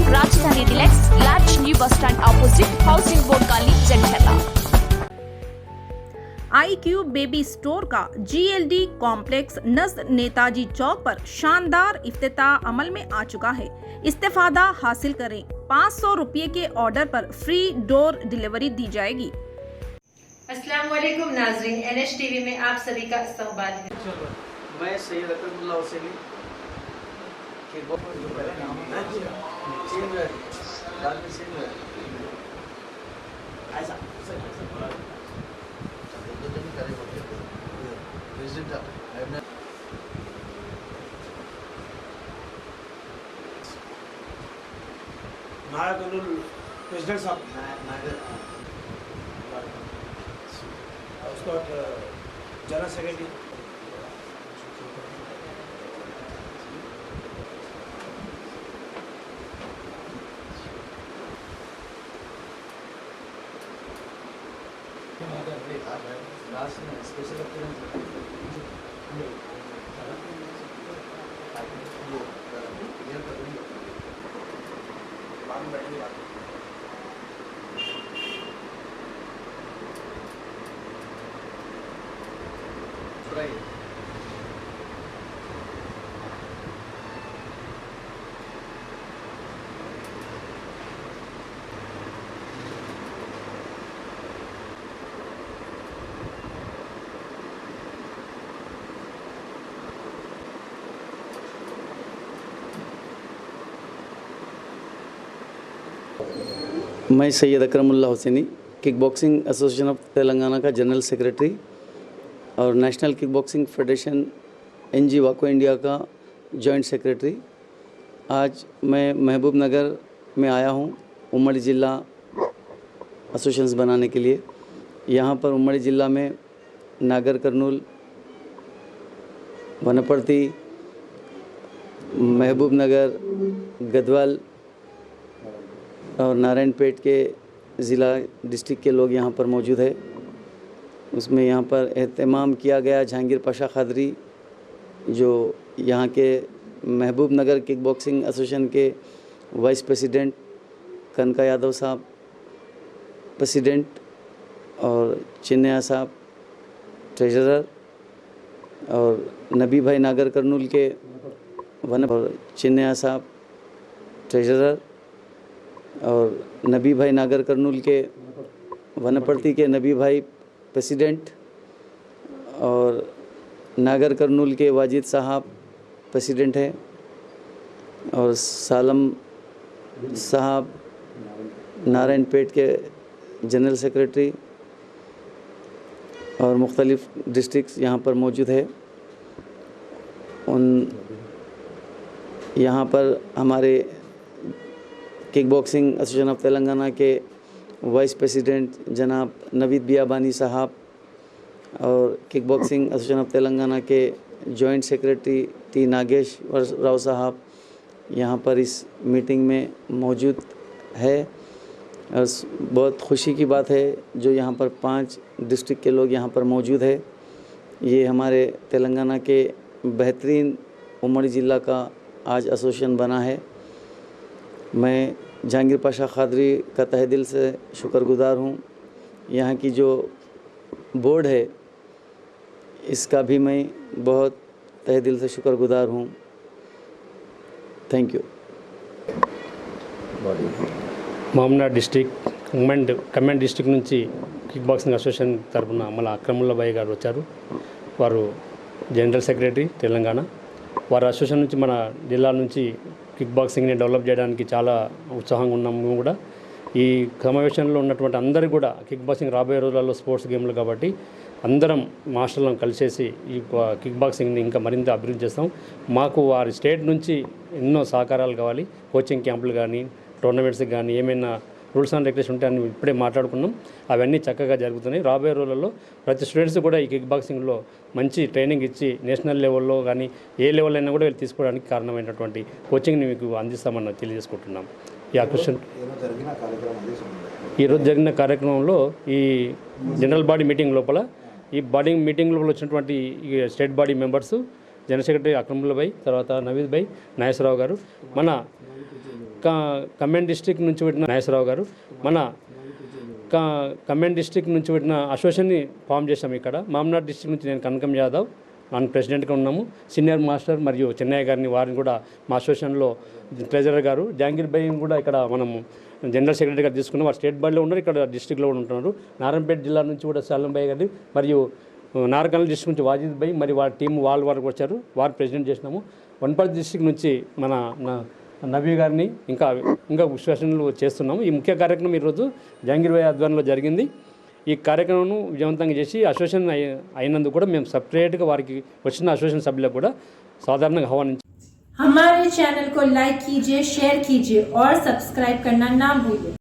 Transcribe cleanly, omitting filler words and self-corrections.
राजधानी deluxe large new bus stand opposite housing board colony Jandla. iCube baby store का GLD complex नज़द नेताजी चौक पर शानदार इफ्तिताह अमल में आ चुका है। इस्तेफादा हासिल करें। 500 रुपये के ऑर्डर पर फ्री डोर डिलीवरी दी जाएगी। अस्सलाम वालेकुम नाजरीन, NH TV में आप सभी का इस्तकबाल है। मैं सैयद अकरमुल्लाह हुसैनी प्रेसिडेंट साहब उसका जनरल सेक्रेटरी स्पेशल मैं Syed Akramullah Hussaini kick boxing association of Telangana का जनरल सेक्रेटरी और national kick boxing federation NG वाको इंडिया का जॉइंट सेक्रेटरी। आज मैं महबूब नगर में आया हूँ उम्मड़ी ज़िला एसोसिएशन बनाने के लिए। यहाँ पर उम्मड़ी ज़िला में नागर कर्नूल, वनपर्ती, महबूब नगर, गदवाल और नारायणपेट के ज़िला डिस्ट्रिक्ट के लोग यहाँ पर मौजूद है। उसमें यहाँ पर एहतमाम किया गया जहांगीर पाशा खादरी जो यहाँ के महबूब नगर किक बॉक्सिंग एसोसिएशन के वाइस प्रेसिडेंट, कनका यादव साहब प्रेसिडेंट और चिन्नैया साहब ट्रेजरर और नबी भाई नागर कर्नूल के और चिन्नैया साहब ट्रेजरर और नबी भाई नागर कर्नूल के वनपर्ती के नबी भाई प्रेसिडेंट और नागर कर्नूल के वाजिद साहब प्रेसिडेंट हैं और सालम साहब नारायणपेट के जनरल सेक्रेटरी और मुख्तलिफ़ डिस्ट्रिक्ट्स यहाँ पर मौजूद है। उन यहाँ पर हमारे kick boxing association of Telangana के वाइस प्रेसिडेंट जनाब नवीद बियाबानी साहब और kick boxing association of Telangana के joint secretary T Nageshwar Rao sahab यहाँ पर इस मीटिंग में मौजूद है। और बहुत खुशी की बात है जो यहाँ पर 5 डिस्ट्रिक्ट के लोग यहाँ पर मौजूद है। ये हमारे तेलंगाना के बेहतरीन उम्मड़ी ज़िला का आज एसोसिएशन बना है। मैं जहांगीर पाशा खादरी का तहे दिल से शुक्रगुज़ार हूँ। यहाँ की जो बोर्ड है इसका भी मैं बहुत तहे दिल से शुक्रगुज़ार हूँ। Thank you. Mahabubnagar district comment district నుంచి కిక్ బాక్సింగ్ అసోసియేషన్ తరఫున మన అక్రముల్లా భాయ్ గారు వచ్చారు. వారు జనరల్ సెక్రటరీ తెలంగాణ. వారి అసోసియేషన్ నుంచి మన జిల్లా నుంచి కిక్ బాక్సింగ్ని డెవలప్ చేయడానికి చాలా ఉత్సాహంగా ఉన్నాము. కూడా ఈ సమావేశంలో ఉన్నటువంటి అందరూ కూడా కిక్ బాక్సింగ్ రాబోయే రోజులలో స్పోర్ట్స్ గేమ్లు కాబట్టి అందరం మాస్టర్లను కలిసేసి ఈ కిక్ బాక్సింగ్ని ఇంకా మరింత అభివృద్ధి చేస్తాం. మాకు వారి స్టేట్ నుంచి ఎన్నో సహకారాలు కావాలి. కోచింగ్ క్యాంపులు కానీ, టోర్నమెంట్స్కి కానీ ఏమైనా రూల్స్ అండ్ రెగ్యులేషన్ ఉంటాయని ఇప్పుడే మాట్లాడుకున్నాం. అవన్నీ చక్కగా జరుగుతున్నాయి. రాబోయే రోజులలో ప్రతి స్టూడెంట్స్ కూడా ఈ కిక్ బాక్సింగ్లో మంచి ట్రైనింగ్ ఇచ్చి నేషనల్ లెవెల్లో కానీ ఏ లెవెల్ అయినా కూడా వీళ్ళు తీసుకోవడానికి కారణమైనటువంటి కోచింగ్ని మీకు అందిస్తామని తెలియజేసుకుంటున్నాం. ఈ ఆకర్షణ ఈరోజు జరిగిన కార్యక్రమంలో ఈ జనరల్ బాడీ మీటింగ్ లోపల ఈ బాడీ మీటింగ్ లోపల వచ్చినటువంటి state body members general secretary Akramullah bhai, తర్వాత నవీద్ భాయ్, నాగేశ్వరరావు గారు, మన ఖమ్మం డిస్టిక్ నుంచి పెట్టిన నాగేశ్వరరావు గారు, మన ఖమ్మం డిస్టిక్ నుంచి పెట్టిన అసోసియేషన్ని ఫామ్ చేశాం. ఇక్కడ మామనాడ్ డిస్టిక్ నుంచి నేను కనకం యాదవ్ మనం ప్రెసిడెంట్గా ఉన్నాము. సీనియర్ మాస్టర్ మరియు చెన్నయ్య గారిని వారిని కూడా మా అసోసియేషన్లో ట్రెజరర్ గారు జహాంగీర్ భాయ్ని కూడా ఇక్కడ మనము జనరల్ సెక్రటరీగా తీసుకున్నాం. వారు స్టేట్ బోర్డులో ఉన్నారు, ఇక్కడ డిస్టిక్లో కూడా ఉంటున్నారు. నారాయణపేట జిల్లా నుంచి కూడా సాలం భాయ్ గారి మరియు నార్కల్ డిస్టిక్ నుంచి వాజిద్ భాయ్ మరి వారి టీం వరకు వచ్చారు, వారు ప్రెసిడెంట్ చేసినాము. వనపర్తి డిస్టిక్ నుంచి మన నబీ గారిని ఇంకా విశ్లేషణలు చేస్తున్నాము. ఈ ముఖ్య కార్యక్రమం ఈరోజు జహాంగీర్ భాయ్ ఆధ్వర్యంలో జరిగింది. ఈ కార్యక్రమం విజయవంతంగా చేసి అసోసియేషన్ అయినందుకు కూడా మేము సపరేట్గా వారికి వచ్చిన అసోసియేషన్ సభ్యులకు కూడా సాధారణంగా ఆహ్వానించాం. हमारे चैनल को लाइक कीजिए, शेयर कीजिए और सब्सक्राइब करना ना भूलिए.